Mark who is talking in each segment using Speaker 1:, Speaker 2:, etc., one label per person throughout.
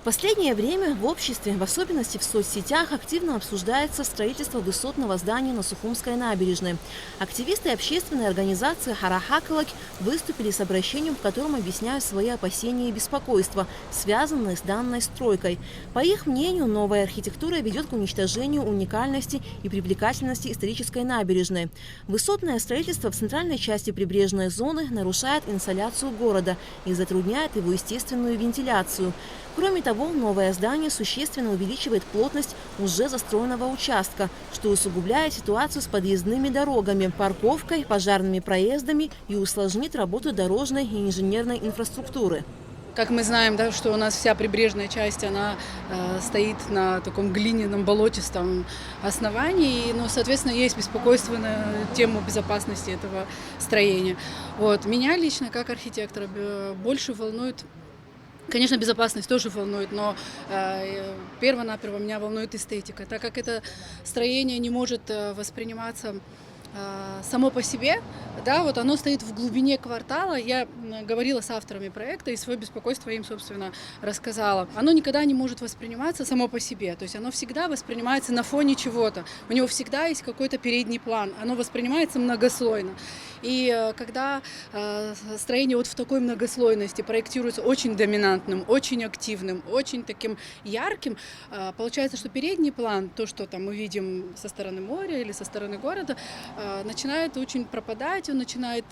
Speaker 1: В последнее время в обществе, в особенности в соцсетях, активно обсуждается строительство высотного здания на Сухумской набережной. Активисты общественной организации «Харахакалак» выступили с обращением, в котором объясняют свои опасения и беспокойства, связанные с данной стройкой. По их мнению, новая архитектура ведет к уничтожению уникальности и привлекательности исторической набережной. Высотное строительство в центральной части прибрежной зоны нарушает инсоляцию города и затрудняет его естественную вентиляцию. Кроме того, новое здание существенно увеличивает плотность уже застроенного участка, что усугубляет ситуацию с подъездными дорогами, парковкой, пожарными проездами и усложнит работу дорожной и инженерной инфраструктуры.
Speaker 2: Как мы знаем, да, что у нас вся прибрежная часть, она стоит на таком глиняном болотистом основании, но, соответственно, есть беспокойство на тему безопасности этого строения. Вот. Меня лично, как архитектора, больше волнует. Конечно, безопасность тоже волнует, но перво-наперво меня волнует эстетика, так как это строение не может восприниматься само по себе, да, вот оно стоит в глубине квартала. Я говорила с авторами проекта и свое беспокойство им, собственно, рассказала. Оно никогда не может восприниматься само по себе, то есть оно всегда воспринимается на фоне чего-то. У него всегда есть какой-то передний план, оно воспринимается многослойно. И когда строение вот в такой многослойности проектируется очень доминантным, очень активным, очень таким ярким, получается, что передний план, то, что там мы видим со стороны моря или со стороны города, начинает очень пропадать, он начинает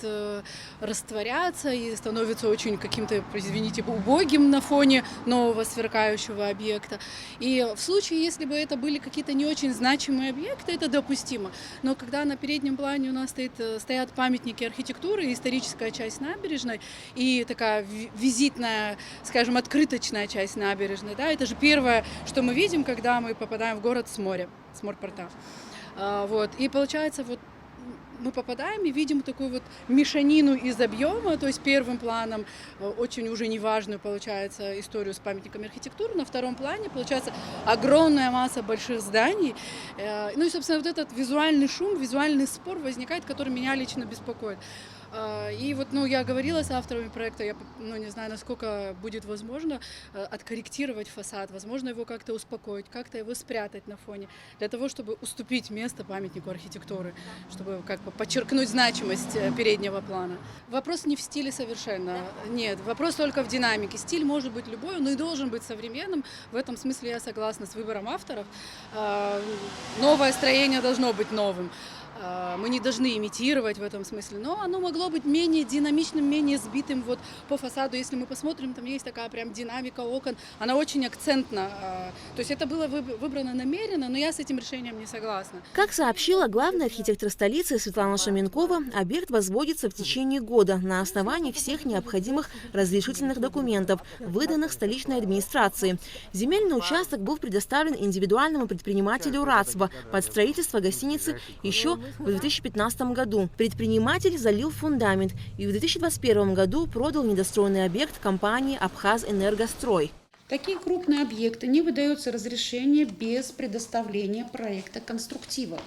Speaker 2: растворяться и становится очень каким-то, извините, убогим на фоне нового сверкающего объекта. И в случае, если бы это были какие-то не очень значимые объекты, это допустимо. Но когда на переднем плане у нас стоят памятники архитектуры, историческая часть набережной и такая визитная, скажем, открыточная часть набережной, да, это же первое, что мы видим, когда мы попадаем в город с моря, с морпорта. Вот. И получается, вот мы попадаем и видим такую вот мешанину из объема, то есть первым планом очень уже неважную получается историю с памятниками архитектуры, на втором плане получается огромная масса больших зданий. Ну и, собственно, вот этот визуальный шум, визуальный спор возникает, который меня лично беспокоит. И вот, я говорила с авторами проекта, я, не знаю, насколько будет возможно откорректировать фасад, возможно, его как-то успокоить, как-то его спрятать на фоне, для того, чтобы уступить место памятнику архитектуры, чтобы как бы подчеркнуть значимость переднего плана. Вопрос не в стиле совершенно, нет, вопрос только в динамике. Стиль может быть любой, но и должен быть современным, в этом смысле я согласна с выбором авторов. Новое строение должно быть новым. Мы не должны имитировать в этом смысле, но оно могло быть менее динамичным, менее сбитым вот по фасаду. Если мы посмотрим, там есть такая прям динамика окон, она очень акцентна. То есть это было выбрано намеренно, но я с этим решением не согласна.
Speaker 1: Как сообщила главный архитектор столицы Светлана Шаменкова, объект возводится в течение года на основании всех необходимых разрешительных документов, выданных столичной администрации. Земельный участок был предоставлен индивидуальному предпринимателю «Рацва» под строительство гостиницы еще в 2015 году. Предприниматель залил фундамент и в 2021 году продал недостроенный объект компании «Абхазэнергострой».
Speaker 3: Такие крупные объекты не выдается разрешение без предоставления проекта конструктива.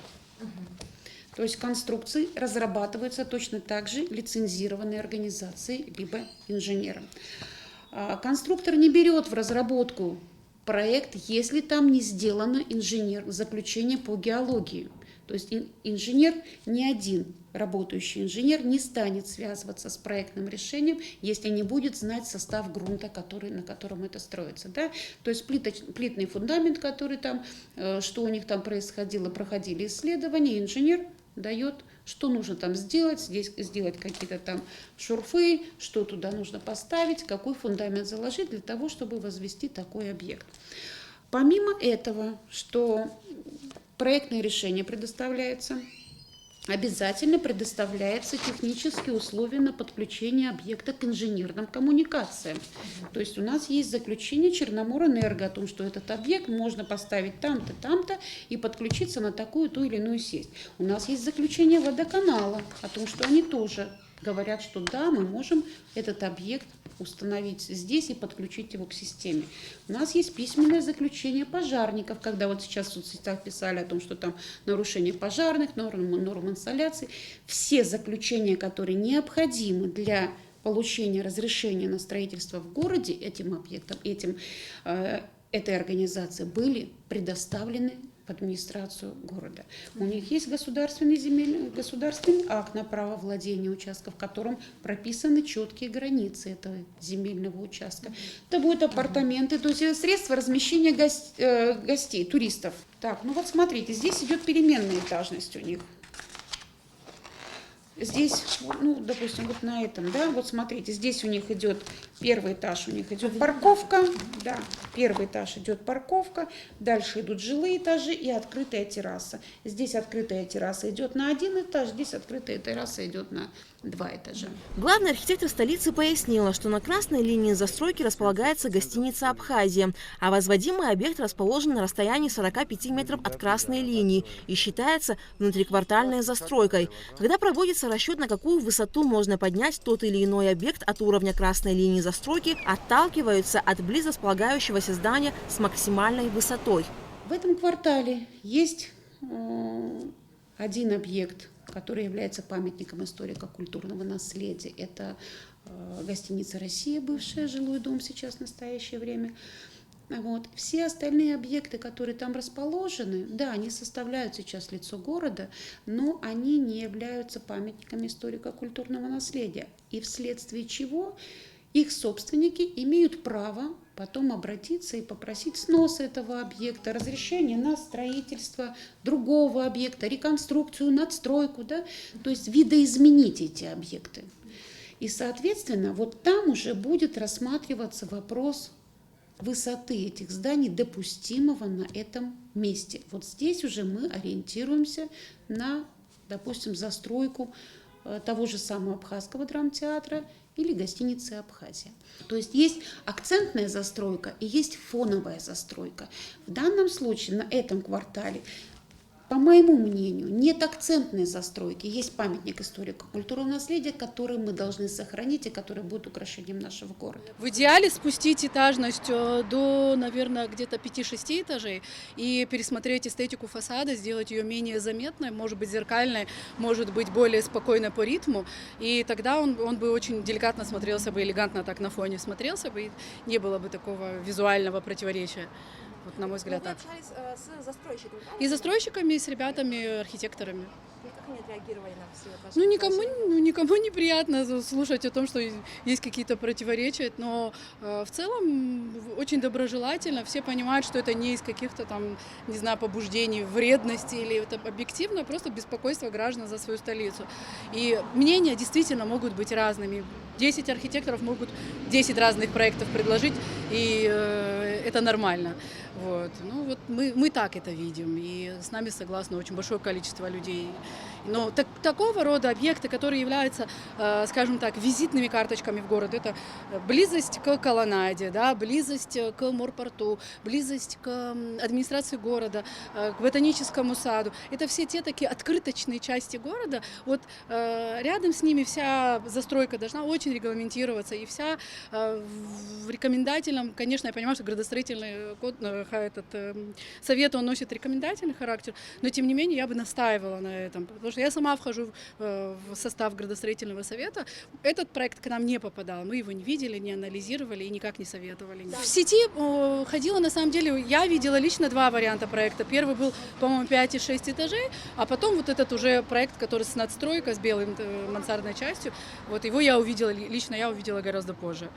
Speaker 3: То есть конструкции разрабатываются точно так же лицензированной организацией либо инженером. Конструктор не берет в разработку проект, если там не сделано заключение по геологии. То есть инженер, ни один работающий инженер не станет связываться с проектным решением, если не будет знать состав грунта, на котором это строится. Да? То есть плитный фундамент, который там, что у них там происходило, проходили исследования, инженер дает, что нужно там сделать, здесь сделать какие-то там шурфы, что туда нужно поставить, какой фундамент заложить для того, чтобы возвести такой объект. Помимо этого, что проектное решение предоставляется, обязательно предоставляются технические условия на подключение объекта к инженерным коммуникациям. То есть у нас есть заключение Черноморэнерго о том, что этот объект можно поставить там-то, там-то и подключиться на такую, ту или иную сеть. У нас есть заключение водоканала о том, что они тоже говорят, что да, мы можем этот объект установить здесь и подключить его к системе. У нас есть письменное заключение пожарников, когда вот сейчас в соцсетях писали о том, что там нарушение пожарных, норм инсоляции. Все заключения, которые необходимы для получения разрешения на строительство в городе этим объектом, этой организации были предоставлены в администрацию города. У них есть государственный акт на право владения участком, в котором прописаны четкие границы этого земельного участка. Это будут апартаменты, то есть средства размещения гостей, туристов. Так, ну вот смотрите, здесь идет переменная этажность у них. Здесь, ну, допустим, вот на этом, да, вот смотрите, здесь у них идет первый этаж, у них идет парковка, да, первый этаж идет парковка, дальше идут жилые этажи и открытая терраса. Здесь открытая терраса идет на 1 этаж, здесь открытая терраса идет на 2 этажа.
Speaker 1: Главный архитектор столицы пояснила, что на красной линии застройки располагается гостиница «Абхазия», а возводимый объект расположен на расстоянии 45 метров от красной линии и считается внутриквартальной застройкой. Когда проводится расчет, на какую высоту можно поднять тот или иной объект от уровня красной линии застройки, отталкиваются от близко располагающегося здания с максимальной высотой.
Speaker 3: В этом квартале есть один объект, который является памятником историко-культурного наследия. Это гостиница «Россия», бывшая, жилой дом сейчас в настоящее время. Вот. Все остальные объекты, которые там расположены, да, они составляют сейчас лицо города, но они не являются памятниками историко-культурного наследия. И вследствие чего их собственники имеют право потом обратиться и попросить сноса этого объекта, разрешение на строительство другого объекта, реконструкцию, надстройку, да? То есть видоизменить эти объекты. И, соответственно, вот там уже будет рассматриваться вопрос высоты этих зданий, допустимого на этом месте. Вот здесь уже мы ориентируемся на, допустим, застройку того же самого Абхазского драмтеатра или гостиницы «Абхазия». То есть есть акцентная застройка и есть фоновая застройка. В данном случае на этом квартале, по моему мнению, нет акцентной застройки. Есть памятник историко-культурного наследия, который мы должны сохранить и который будет украшением нашего города.
Speaker 2: В идеале спустить этажность до, наверное, где-то 5-6 этажей и пересмотреть эстетику фасада, сделать ее менее заметной, может быть зеркальной, может быть более спокойной по ритму. И тогда он бы очень деликатно смотрелся бы, элегантно так на фоне смотрелся бы, и не было бы такого визуального противоречия. Вот, на мой взгляд, так.
Speaker 1: Вы общались с застройщиками?
Speaker 2: И застройщиками, и с ребятами, архитекторами.
Speaker 1: Как они отреагировали на все ваши
Speaker 2: Никому неприятно слушать о том, что есть какие-то противоречия, но в целом очень доброжелательно. Все понимают, что это не из каких-то там, не знаю, побуждений, вредности, или это объективно, просто беспокойство граждан за свою столицу. И мнения действительно могут быть разными. 10 архитекторов могут 10 разных проектов предложить, и это нормально. Вот. Ну, вот мы так это видим, и с нами согласно очень большое количество людей. Но такого рода объекты, которые являются, скажем так, визитными карточками в город, это близость к колоннаде, да, близость к морпорту, близость к администрации города, к ботаническому саду. Это все те такие открыточные части города. Вот рядом с ними вся застройка должна очень регламентироваться, и вся в рекомендательном, конечно, я понимаю, что градостроительный код, совет, он носит рекомендательный характер, но тем не менее я бы настаивала на этом, потому что я сама вхожу в состав градостроительного совета. Этот проект к нам не попадал, мы его не видели, не анализировали и никак не советовали. Да. В сети ходила, на самом деле, я видела лично 2 варианта проекта. Первый был, по-моему, 5 и 6 этажей, а потом вот этот уже проект, который с надстройкой, с белой мансардной частью, вот его я увидела, лично я увидела гораздо позже.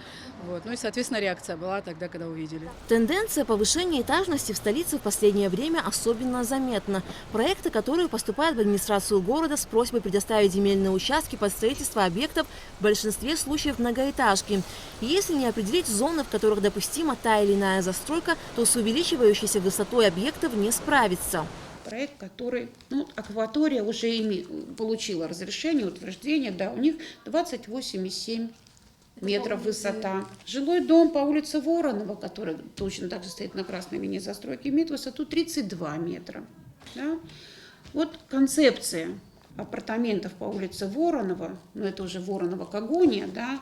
Speaker 2: Вот. Ну и, соответственно, реакция была тогда, когда увидели.
Speaker 1: Тенденция повышения этажности в столице в последнее время особенно заметна. Проекты, которые поступают в администрацию города с просьбой предоставить земельные участки под строительство объектов, в большинстве случаев многоэтажки. И если не определить зоны, в которых допустима та или иная застройка, то с увеличивающейся высотой объектов не справится.
Speaker 3: Проект, который, акватория уже получила разрешение, утверждение, да, у них 28,7 метров высота. Жилой дом по улице Воронова, который точно так же стоит на красной линии застройки, имеет высоту 32 метра. Да? Вот концепция апартаментов по улице Воронова, это уже Воронова-Когония, да,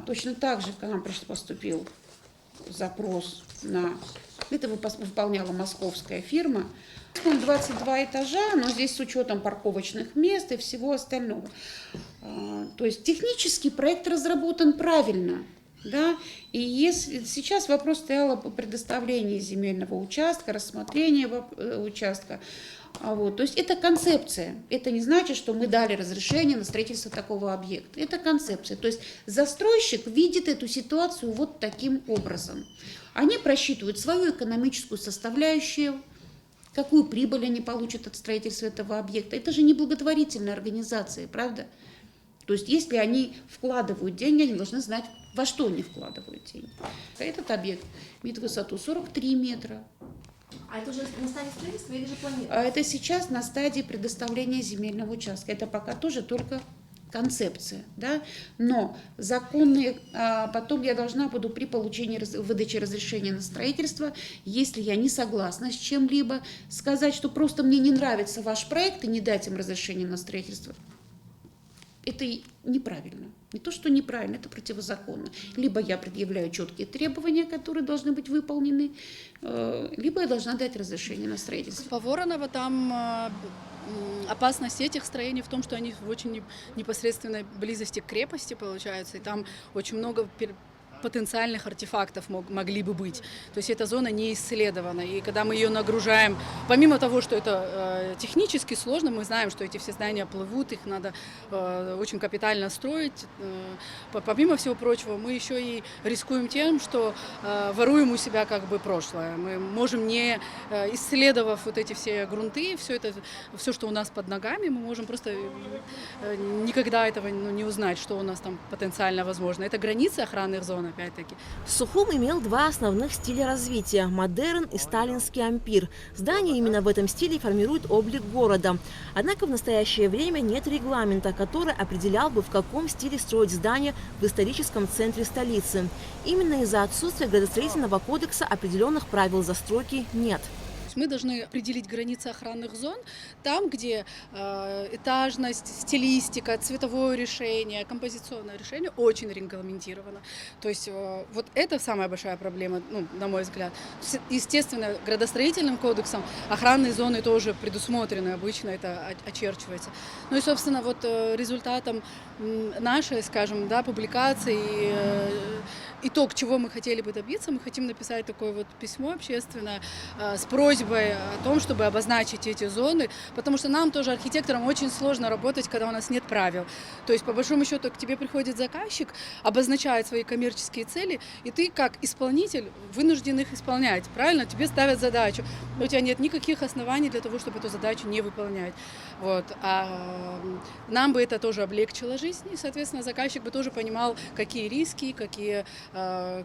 Speaker 3: точно так же к нам поступил запрос на Это выполняла московская фирма. 22 этажа, но здесь с учетом парковочных мест и всего остального. То есть технический проект разработан правильно. Да? И если сейчас вопрос стоял о предоставлении земельного участка, рассмотрении участка. То есть это концепция. Это не значит, что мы дали разрешение на строительство такого объекта. Это концепция. То есть застройщик видит эту ситуацию вот таким образом. Они просчитывают свою экономическую составляющую, какую прибыль они получат от строительства этого объекта. Это же не благотворительная организация, правда? То есть если они вкладывают деньги, они должны знать, во что они вкладывают деньги. Этот объект имеет высоту 43 метра.
Speaker 1: А это уже на стадии строительства или же планируется?
Speaker 3: А это сейчас на стадии предоставления земельного участка. Это пока тоже только концепция. Да? Но законные, потом я должна буду при получении выдачи разрешения на строительство, если я не согласна с чем-либо, сказать, что просто мне не нравится ваш проект и не дать им разрешение на строительство. Это неправильно. Не то, что неправильно, это противозаконно. Либо я предъявляю четкие требования, которые должны быть выполнены, либо я должна дать разрешение на строительство.
Speaker 2: По Воронова там опасность этих строений в том, что они в очень непосредственной близости к крепости, получается, и там очень много потенциальных артефактов могли бы быть. То есть эта зона не исследована. И когда мы ее нагружаем, помимо того, что это технически сложно, мы знаем, что эти все здания плывут, их надо очень капитально строить. Помимо всего прочего, мы еще и рискуем тем, что воруем у себя как бы прошлое. Мы можем, не исследовав вот эти все грунты, все, что у нас под ногами, мы можем просто никогда этого не узнать, что у нас там потенциально возможно. Это границы охранных зон. Опять-таки.
Speaker 1: Сухум имел два основных стиля развития – модерн и сталинский ампир. Здание именно в этом стиле формирует облик города. Однако в настоящее время нет регламента, который определял бы, в каком стиле строить здание в историческом центре столицы. Именно из-за отсутствия градостроительного кодекса определенных правил застройки нет.
Speaker 2: Мы должны определить границы охранных зон там, где этажность, стилистика, цветовое решение, композиционное решение очень регламентировано. То есть вот это самая большая проблема, на мой взгляд. Естественно, градостроительным кодексом охранные зоны тоже предусмотрены, обычно это очерчивается. Ну и, собственно, вот результатом нашей, скажем, публикации, итог, чего мы хотели бы добиться, мы хотим написать такое вот письмо общественное с просьбой о том, чтобы обозначить эти зоны, потому что нам тоже, архитекторам, очень сложно работать, когда у нас нет правил. То есть, по большому счету, к тебе приходит заказчик, обозначает свои коммерческие цели, и ты, как исполнитель, вынужден их исполнять, правильно? Тебе ставят задачу, но у тебя нет никаких оснований для того, чтобы эту задачу не выполнять. Вот. А нам бы это тоже облегчило жизнь, и, соответственно, заказчик бы тоже понимал, какие риски, какие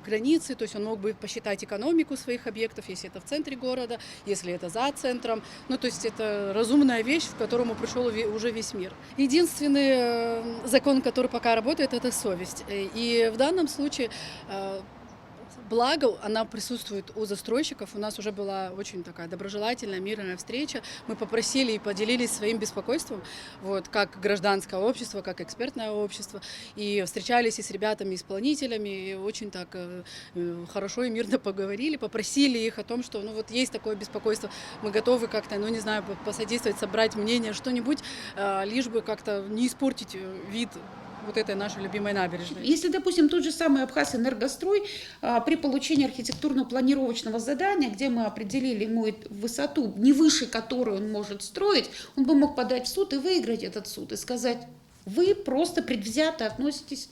Speaker 2: границы, то есть он мог бы посчитать экономику своих объектов, если это в центре города, если это за центром. То есть это разумная вещь, к которому пришел уже весь мир. Единственный закон, который пока работает, это совесть. И в данном случае благо, она присутствует у застройщиков. У нас уже была очень такая доброжелательная, мирная встреча. Мы попросили и поделились своим беспокойством, как гражданское общество, как экспертное общество. И встречались и с ребятами-исполнителями, и очень так хорошо и мирно поговорили, попросили их о том, что есть такое беспокойство. Мы готовы как-то, посодействовать, собрать мнение, что-нибудь, лишь бы как-то не испортить вид вот этой нашей любимой набережной.
Speaker 3: Если, допустим, тот же самый Абхазэнергострой при получении архитектурно-планировочного задания, где мы определили ему высоту, не выше которой он может строить, он бы мог подать в суд и выиграть этот суд и сказать: вы просто предвзято относитесь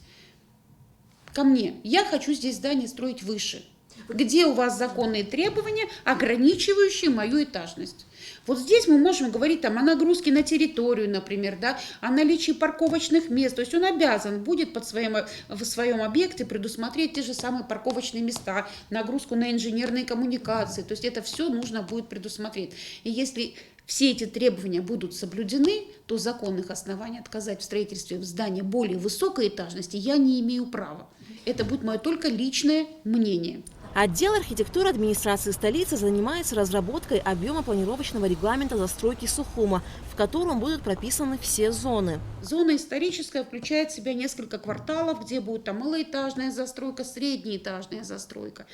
Speaker 3: ко мне, я хочу здесь здание строить выше. Где у вас законные требования, ограничивающие мою этажность? Вот здесь мы можем говорить о нагрузке на территорию, например, о наличии парковочных мест. То есть он обязан будет в своем объекте предусмотреть те же самые парковочные места, нагрузку на инженерные коммуникации. То есть это все нужно будет предусмотреть. И если все эти требования будут соблюдены, то законных оснований отказать в строительстве в здании более высокой этажности я не имею права. Это будет мое только личное мнение.
Speaker 1: Отдел архитектуры администрации столицы занимается разработкой объема планировочного регламента застройки Сухума, в котором будут прописаны все зоны.
Speaker 3: Зона историческая включает в себя несколько кварталов, где будет малоэтажная застройка, среднеэтажная застройка.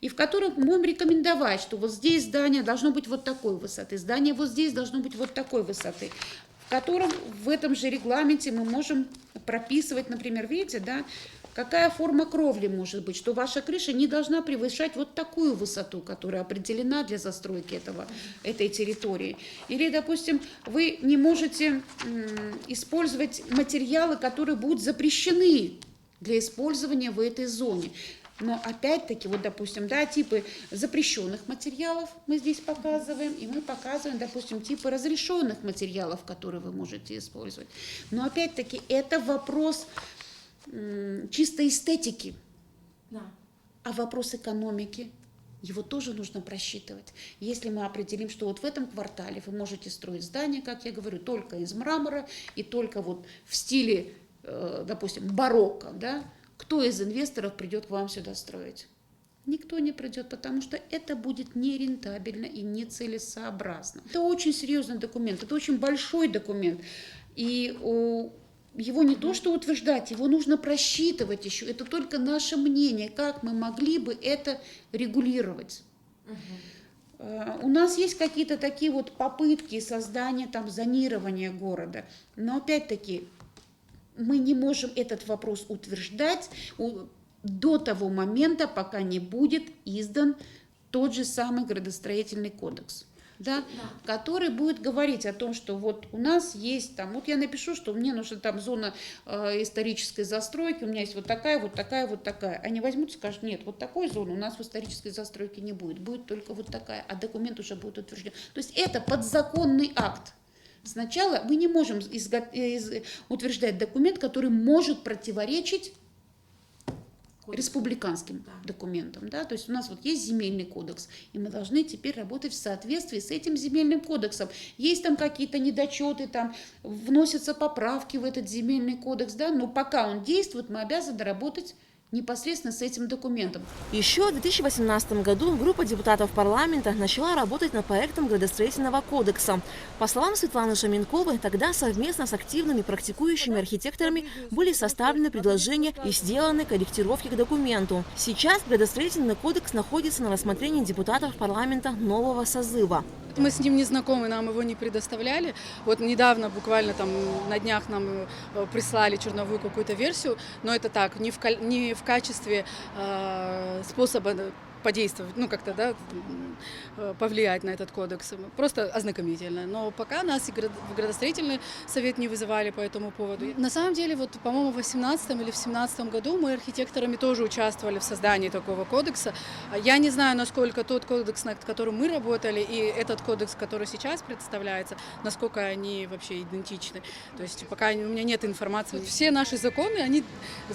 Speaker 3: и в котором мы будем рекомендовать, что вот здесь здание должно быть вот такой высоты, здание вот здесь должно быть вот такой высоты, в котором в этом же регламенте мы можем прописывать, например, видите, да, какая форма кровли может быть, что ваша крыша не должна превышать вот такую высоту, которая определена для застройки этой территории. Или, допустим, вы не можете использовать материалы, которые будут запрещены для использования в этой зоне. Но опять-таки, вот, допустим, да, типы запрещенных материалов мы здесь показываем, и мы показываем, допустим, типы разрешенных материалов, которые вы можете использовать. Но опять-таки это вопрос чисто эстетики,
Speaker 1: Да.
Speaker 3: а вопрос экономики, его тоже нужно просчитывать. Если мы определим, что вот в этом квартале вы можете строить здание, как я говорю, только из мрамора и только вот в стиле, допустим, барокко, да, кто из инвесторов придет к вам сюда строить? Никто не придет, потому что это будет нерентабельно и нецелесообразно. Это очень серьезный документ, это очень большой документ. И его не то что утверждать, его нужно просчитывать еще. Это только наше мнение, как мы могли бы это регулировать. У нас есть какие-то такие вот попытки создания, там, зонирования города, но опять-таки мы не можем этот вопрос утверждать до того момента, пока не будет издан тот же самый градостроительный кодекс, да, который будет говорить о том, что вот у нас есть там, вот я напишу, что мне нужна там зона исторической застройки, у меня есть вот такая, вот такая, вот такая. Они возьмут и скажут, нет, вот такой зоны у нас в исторической застройке не будет, будет только вот такая, а документ уже будет утвержден. То есть это подзаконный акт. Сначала мы не можем утверждать документ, который может противоречить республиканским документам. Да? То есть у нас вот есть земельный кодекс, и мы должны теперь работать в соответствии с этим земельным кодексом. Есть там какие-то недочеты, там вносятся поправки в этот земельный кодекс, да? Но пока он действует, мы обязаны работать непосредственно с этим документом.
Speaker 1: Еще в 2018 году группа депутатов парламента начала работать над проектом градостроительного кодекса. По словам Светланы Шаменковой, тогда совместно с активными практикующими архитекторами были составлены предложения и сделаны корректировки к документу. Сейчас градостроительный кодекс находится на рассмотрении депутатов парламента нового созыва.
Speaker 2: Мы с ним не знакомы, нам его не предоставляли. Вот недавно, буквально там на днях нам прислали черновую какую-то версию, но это так, не в качестве способа подействовать, ну как-то, да, повлиять на этот кодекс, просто ознакомительно. Но пока нас и в градостроительный совет не вызывали по этому поводу. На самом деле, вот, по-моему, в 2018 или в 2017 году мы архитекторами тоже участвовали в создании такого кодекса. Я не знаю, насколько тот кодекс, над которым мы работали, и этот кодекс, который сейчас представляется, насколько они вообще идентичны. То есть пока у меня нет информации. Все наши законы, они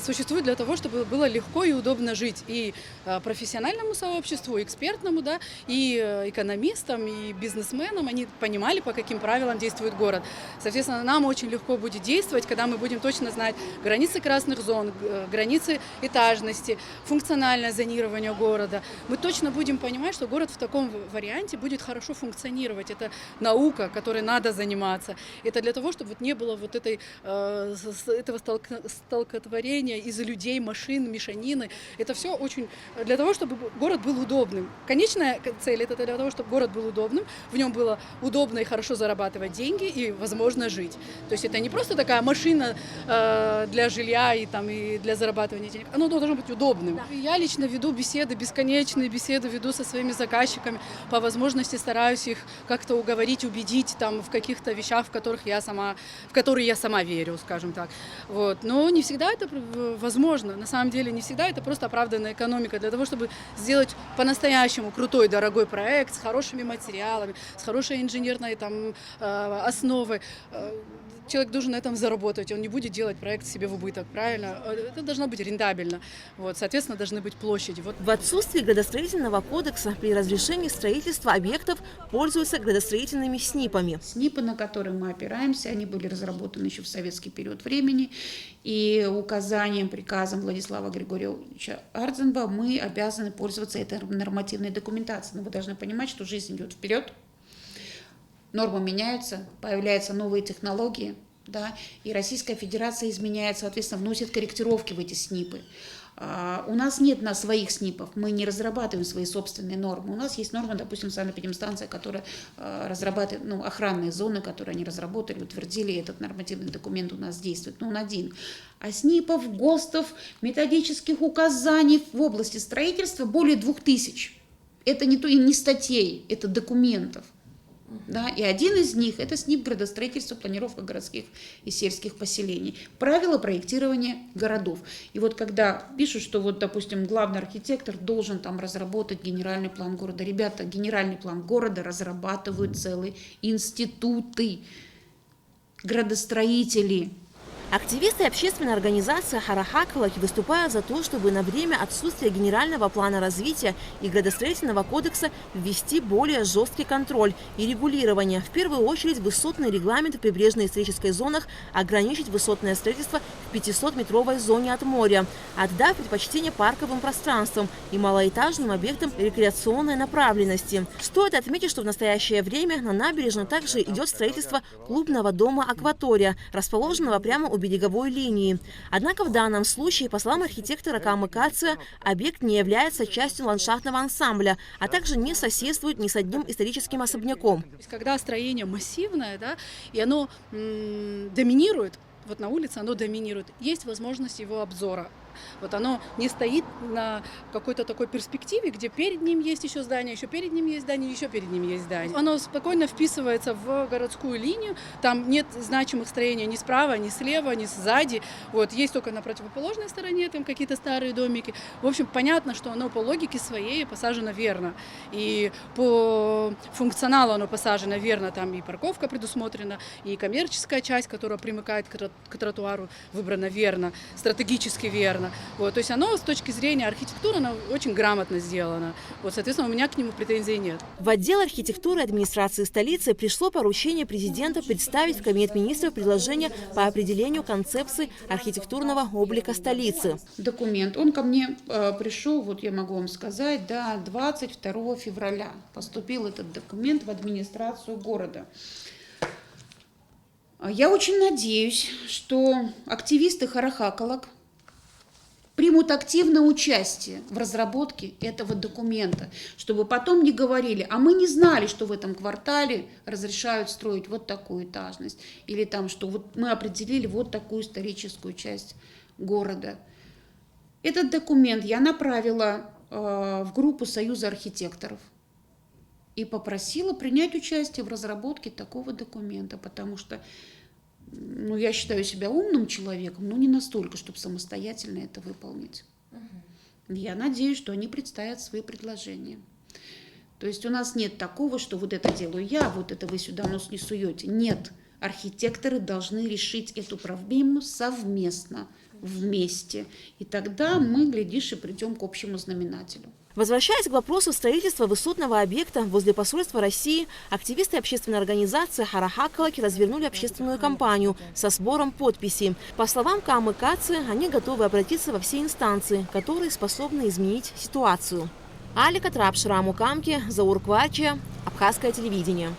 Speaker 2: существуют для того, чтобы было легко и удобно жить и профессиональному сообществу, экспертному, да, и экономистам, и бизнесменам. Они понимали, по каким правилам действует город. Соответственно, нам очень легко будет действовать, когда мы будем точно знать границы красных зон, границы этажности, функциональное зонирование города. Мы точно будем понимать, что город в таком варианте будет хорошо функционировать. Это наука, которой надо заниматься. Это для того, чтобы вот не было вот этого столкновения из людей, машин, мешанины. Это все очень для того, чтобы город был удобным. Конечная цель – это для того, чтобы город был удобным, в нем было удобно и хорошо зарабатывать деньги и возможно жить. То есть это не просто такая машина для жилья и для зарабатывания денег, оно должно быть удобным. Да. Я лично веду беседы, бесконечные беседы веду со своими заказчиками, по возможности стараюсь их как-то уговорить, убедить в каких-то вещах, в которые я сама верю, скажем так. Вот. Но не всегда это возможно. На самом деле не всегда это просто оправданная экономика для того, чтобы сделать по-настоящему крутой, дорогой проект с хорошими материалами, с хорошей инженерной основой. Человек должен на этом заработать, он не будет делать проект себе в убыток, правильно? Это должно быть рентабельно. Вот, соответственно, должны быть площади. Вот.
Speaker 1: В отсутствии градостроительного кодекса при разрешении строительства объектов пользуются градостроительными СНИПами.
Speaker 3: СНИПы, на которые мы опираемся, они были разработаны еще в советский период времени. И указанием, приказом Владислава Григорьевича Ардзенба мы обязаны пользоваться этой нормативной документацией. Но вы должны понимать, что жизнь идет вперед. Нормы меняются, появляются новые технологии, да, и Российская Федерация изменяет, соответственно, вносит корректировки в эти СНИПы. У нас нет на своих СНИПов, мы не разрабатываем свои собственные нормы. У нас есть норма, допустим, санэпидемстанция, которая разрабатывает охранные зоны, которые они разработали, утвердили, этот нормативный документ у нас действует, но он один. А СНИПов, ГОСТов, методических указаний в области строительства более 2000. Это не статей, это документов. Да, и один из них – это СНИП градостроительства, планировка городских и сельских поселений, правила проектирования городов. И вот когда пишут, что вот, допустим, главный архитектор должен там разработать генеральный план города. Ребята, генеральный план города разрабатывают целые институты, градостроители.
Speaker 1: Активисты общественной организации «Харахакалак» выступают за то, чтобы на время отсутствия генерального плана развития и градостроительного кодекса ввести более жесткий контроль и регулирование. В первую очередь высотный регламент в прибрежной исторической зонах ограничить высотное строительство в 500-метровой зоне от моря, отдав предпочтение парковым пространствам и малоэтажным объектам рекреационной направленности. Стоит отметить, что в настоящее время на набережной также идет строительство клубного дома «Акватория», расположенного прямо у береговой линии. Однако в данном случае, по словам архитектора Камы Кация, объект не является частью ландшафтного ансамбля, а также не соседствует ни с одним историческим особняком.
Speaker 2: Когда строение массивное, да, и оно доминирует, вот на улице оно доминирует, есть возможность его обзора. Вот оно не стоит на какой-то такой перспективе, где перед ним есть еще здание, еще перед ним есть здание, еще перед ним есть здание. Оно спокойно вписывается в городскую линию, там нет значимых строений ни справа, ни слева, ни сзади. Вот, есть только на противоположной стороне там какие-то старые домики. В общем, понятно, что оно по логике своей посажено верно. И по функционалу оно посажено верно, там и парковка предусмотрена, и коммерческая часть, которая примыкает к тротуару, выбрана верно, стратегически верно. Вот, то есть оно с точки зрения архитектуры оно очень грамотно сделано. Вот, соответственно, у меня к нему претензий нет.
Speaker 1: В отдел архитектуры администрации столицы пришло поручение президента представить в Кабинет министров предложение по определению концепции архитектурного облика столицы.
Speaker 3: Документ, он ко мне пришел, вот я могу вам сказать, да, 22 февраля поступил этот документ в администрацию города. Я очень надеюсь, что активисты Харахакалак примут активное участие в разработке этого документа, чтобы потом не говорили, а мы не знали, что в этом квартале разрешают строить вот такую этажность, или там, что вот мы определили вот такую историческую часть города. Этот документ я направила в группу Союза архитекторов и попросила принять участие в разработке такого документа, потому что я считаю себя умным человеком, но не настолько, чтобы самостоятельно это выполнить. Я надеюсь, что они представят свои предложения. То есть у нас нет такого, что вот это делаю я, вот это вы сюда нос не суете. Нет, архитекторы должны решить эту проблему совместно, вместе. И тогда мы, глядишь, и придем к общему знаменателю.
Speaker 1: Возвращаясь к вопросу строительства высотного объекта возле посольства России, активисты общественной организации «Харахакалак» развернули общественную кампанию со сбором подписей. По словам Камы Кации, они готовы обратиться во все инстанции, которые способны изменить ситуацию. Алика Трапшраму Камки, Заур Кварчия, Абхазское телевидение.